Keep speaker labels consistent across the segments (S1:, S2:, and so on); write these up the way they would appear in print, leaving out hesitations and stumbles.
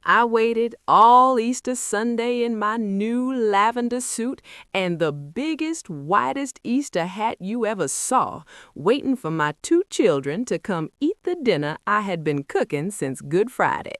S1: I waited all Easter Sunday in my new lavender suit and the biggest, whitest Easter hat you ever saw, waiting for my two children to come eat the dinner I had been cooking since Good Friday.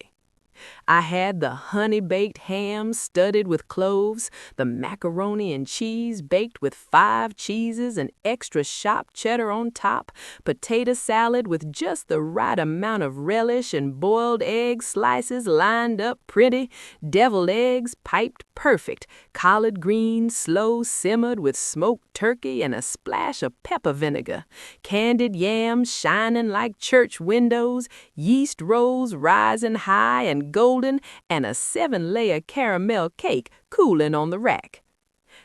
S1: I had the honey-baked ham studded with cloves, the macaroni and cheese baked with 5 cheeses and extra shop cheddar on top, potato salad with just the right amount of relish and boiled egg slices lined up pretty, deviled eggs piped perfect, collard greens slow simmered with smoked turkey and a splash of pepper vinegar, candied yams shining like church windows, yeast rolls rising high and golden, and a 7-layer caramel cake cooling on the rack.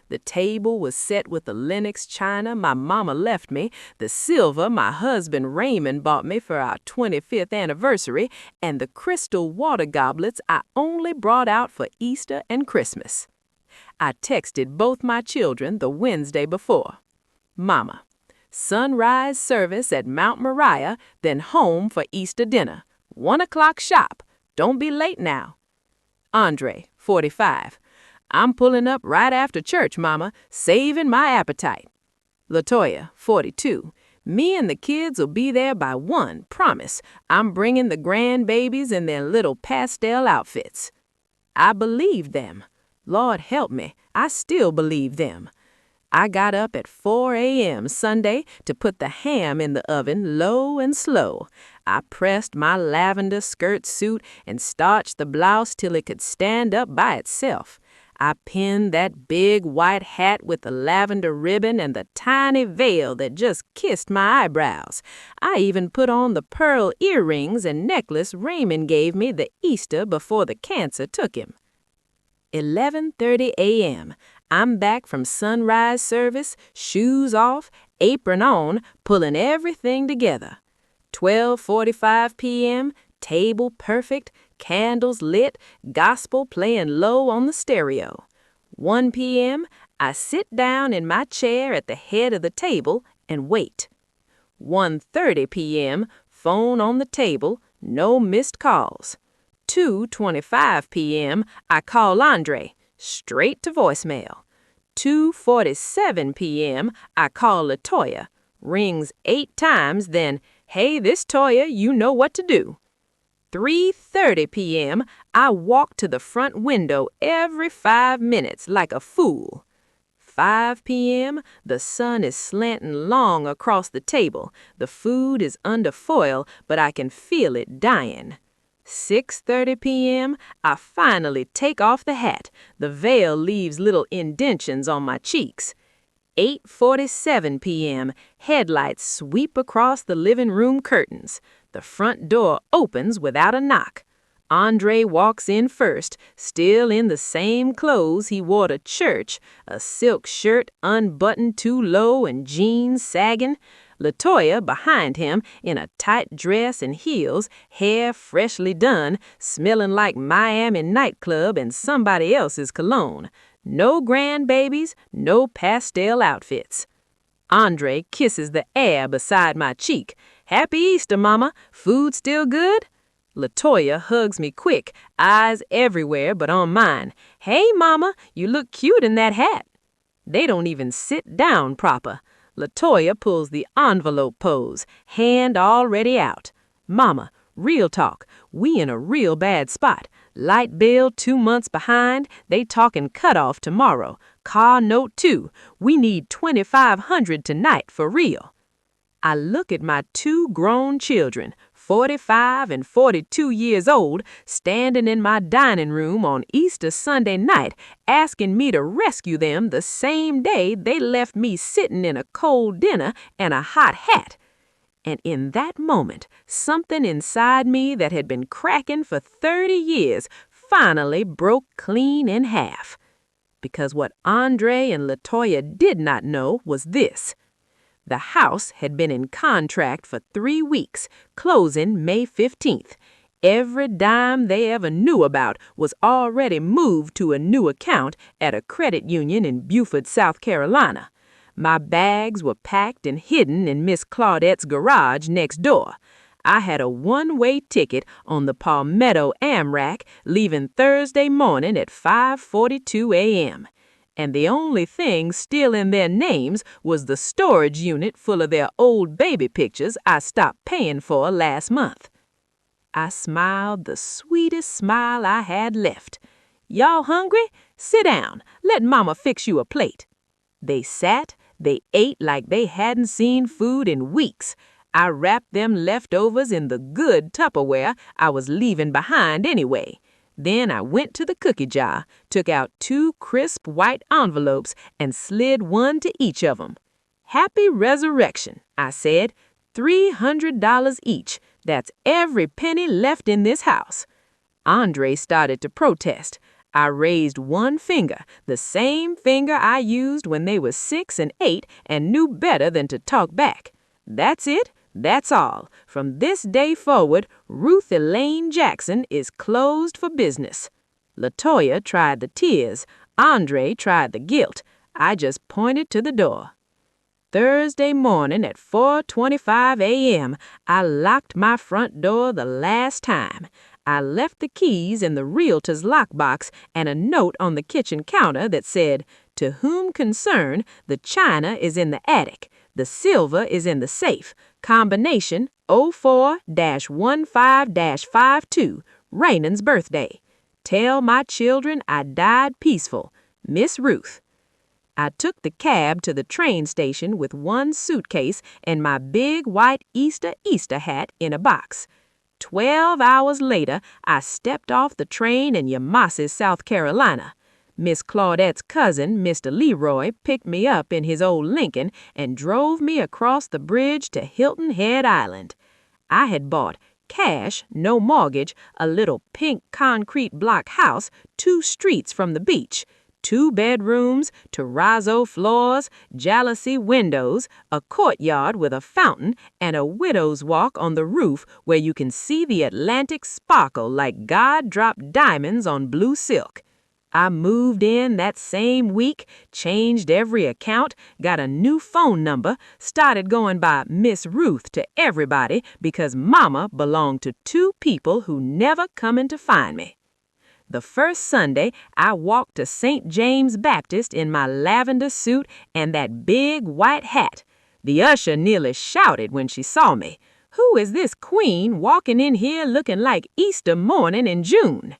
S1: The table was set with the Lenox china my mama left me, the silver my husband Raymond bought me for our 25th anniversary, and the crystal water goblets I only brought out for Easter and Christmas. I texted both my children the Wednesday before. Mama, sunrise service at Mount Moriah, then home for Easter dinner. 1 o'clock sharp. Don't be late now. Andre, 45. I'm pulling up right after church, Mama, saving my appetite. Latoya, 42. Me and the kids will be there by 1, promise. I'm bringing the grandbabies in their little pastel outfits. I believed them. Lord help me, I still believe them. I got up at 4 a.m. Sunday to put the ham in the oven low and slow. I pressed my lavender skirt suit and starched the blouse till it could stand up by itself. I pinned that big white hat with the lavender ribbon and the tiny veil that just kissed my eyebrows. I even put on the pearl earrings and necklace Raymond gave me the Easter before the cancer took him. 11:30 a.m. I'm back from sunrise service, shoes off, apron on, pulling everything together. 12:45 p.m., table perfect, candles lit, gospel playing low on the stereo. 1 p.m., I sit down in my chair at the head of the table and wait. 1:30 p.m., phone on the table, no missed calls. 2:25 p.m., I call Andre, straight to voicemail. 2:47 p.m., I call Latoya, rings 8 times, then, hey, this Toya, you know what to do. 3:30 p.m., I walk to the front window every 5 minutes like a fool. 5 p.m., the sun is slanting long across the table. The food is under foil, but I can feel it dying. 6:30 p.m., I finally take off the hat. The veil leaves little indentions on my cheeks. 8:47 p.m., headlights sweep across the living room curtains. The front door opens without a knock. Andre walks in first, still in the same clothes he wore to church, a silk shirt unbuttoned too low and jeans sagging. Latoya behind him in a tight dress and heels, hair freshly done, smelling like Miami nightclub and somebody else's cologne. No grandbabies, no pastel outfits. Andre kisses the air beside my cheek. Happy Easter, Mama. Food still good? Latoya hugs me quick, eyes everywhere but on mine. Hey, Mama, you look cute in that hat. They don't even sit down proper. Latoya pulls the envelope pose, hand already out. Mama, real talk, we in a real bad spot. Light bill 2 months behind, they talking cutoff tomorrow. Car note too, we need $2,500 tonight for real. I look at my 2 grown children, 45 and 42 years old, standing in my dining room on Easter Sunday night, asking me to rescue them the same day they left me sitting in a cold dinner and a hot hat. And in that moment, something inside me that had been cracking for 30 years finally broke clean in half. Because what Andre and Latoya did not know was this. The house had been in contract for 3 weeks, closing May 15th. Every dime they ever knew about was already moved to a new account at a credit union in Beaufort, South Carolina. My bags were packed and hidden in Miss Claudette's garage next door. I had a one-way ticket on the Palmetto Amtrak leaving Thursday morning at 5:42 a.m. And the only thing still in their names was the storage unit full of their old baby pictures I stopped paying for last month. I smiled the sweetest smile I had left. "Y'all hungry? Sit down. Let Mama fix you a plate." They sat, they ate like they hadn't seen food in weeks. I wrapped them leftovers in the good Tupperware I was leaving behind anyway. Then I went to the cookie jar, took out 2 crisp white envelopes, and slid one to each of them. "Happy Resurrection," I said. $300 each. That's every penny left in this house. Andre started to protest. I raised one finger, the same finger I used when they were 6 and 8 and knew better than to talk back. "That's it. That's all. From this day forward, Ruth Elaine Jackson is closed for business." LaToya tried the tears. Andre tried the guilt. I just pointed to the door. Thursday morning at 4:25 a.m., I locked my front door the last time. I left the keys in the realtor's lockbox and a note on the kitchen counter that said, "To whom concerned, the china is in the attic. The silver is in the safe. Combination 04-15-52. Rainan's birthday. Tell my children I died peaceful. Miss Ruth." I took the cab to the train station with one suitcase and my big white Easter hat in a box. 12 hours later, I stepped off the train in Yamasee, South Carolina. Miss Claudette's cousin, Mr. Leroy, picked me up in his old Lincoln and drove me across the bridge to Hilton Head Island. I had bought, cash, no mortgage, a little pink concrete block house 2 streets from the beach. 2 bedrooms, terrazzo floors, jalousie windows, a courtyard with a fountain, and a widow's walk on the roof where you can see the Atlantic sparkle like God dropped diamonds on blue silk. I moved in that same week, changed every account, got a new phone number, started going by Miss Ruth to everybody because Mama belonged to 2 people who never coming to find me. The first Sunday, I walked to St. James Baptist in my lavender suit and that big white hat. The usher nearly shouted when she saw me. "Who is this queen walking in here looking like Easter morning in June?"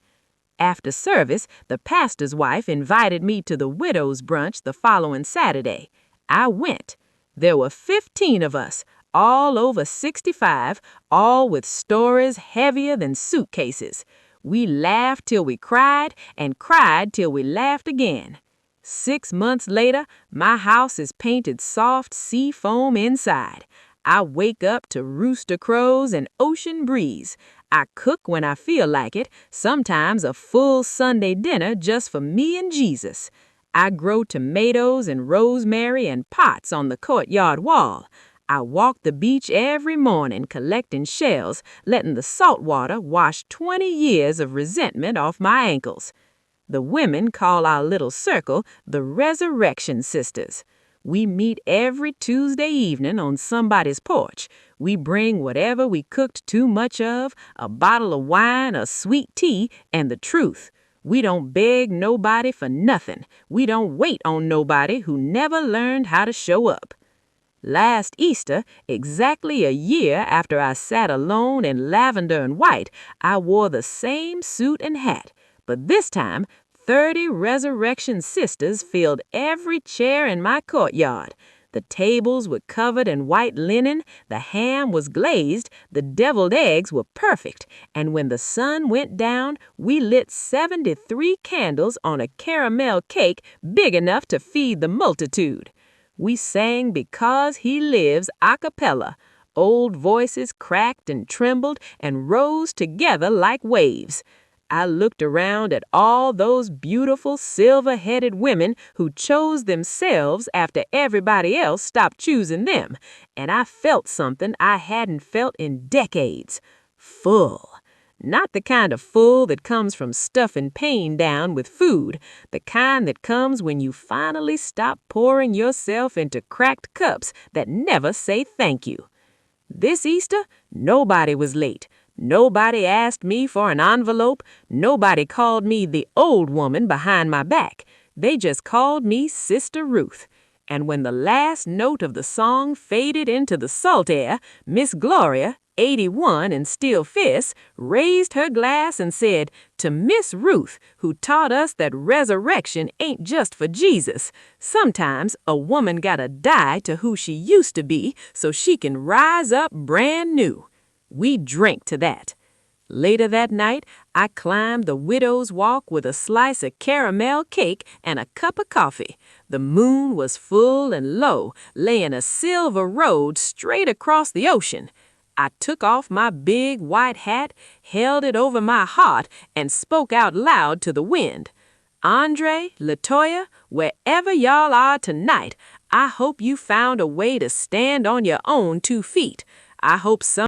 S1: After service, the pastor's wife invited me to the widow's brunch the following Saturday. I went. There were 15 of us, all over 65, all with stories heavier than suitcases. We laughed till we cried and cried till we laughed again. 6 months later, my house is painted soft sea foam inside. I wake up to rooster crows and ocean breeze. I cook when I feel like it, sometimes a full Sunday dinner just for me and Jesus. I grow tomatoes and rosemary and pots on the courtyard wall. I walk the beach every morning collecting shells, letting the salt water wash 20 years of resentment off my ankles. The women call our little circle the Resurrection Sisters. We meet every Tuesday evening on somebody's porch. We bring whatever we cooked too much of, a bottle of wine, a sweet tea, and the truth. We don't beg nobody for nothing. We don't wait on nobody who never learned how to show up. Last Easter, exactly a year after I sat alone in lavender and white, I wore the same suit and hat, but this time 30 Resurrection Sisters filled every chair in my courtyard. The tables were covered in white linen, the ham was glazed, the deviled eggs were perfect, and when the sun went down, we lit 73 candles on a caramel cake big enough to feed the multitude. We sang Because He Lives a cappella. Old voices cracked and trembled and rose together like waves. I looked around at all those beautiful silver-headed women who chose themselves after everybody else stopped choosing them, and I felt something I hadn't felt in decades. Full. Not the kind of full that comes from stuffing pain down with food, the kind that comes when you finally stop pouring yourself into cracked cups that never say thank you. This Easter, nobody was late. Nobody asked me for an envelope. Nobody called me the old woman behind my back. They just called me Sister Ruth. And when the last note of the song faded into the salt air, Miss Gloria, 81 and still fists, raised her glass and said, "To Miss Ruth, who taught us that resurrection ain't just for Jesus. Sometimes a woman gotta die to who she used to be so she can rise up brand new." We drank to that. Later that night, I climbed the widow's walk with a slice of caramel cake and a cup of coffee. The moon was full and low, laying a silver road straight across the ocean. I took off my big white hat, held it over my heart, and spoke out loud to the wind. Andre, Latoya, wherever y'all are tonight, I hope you found a way to stand on your own 2 feet. I hope some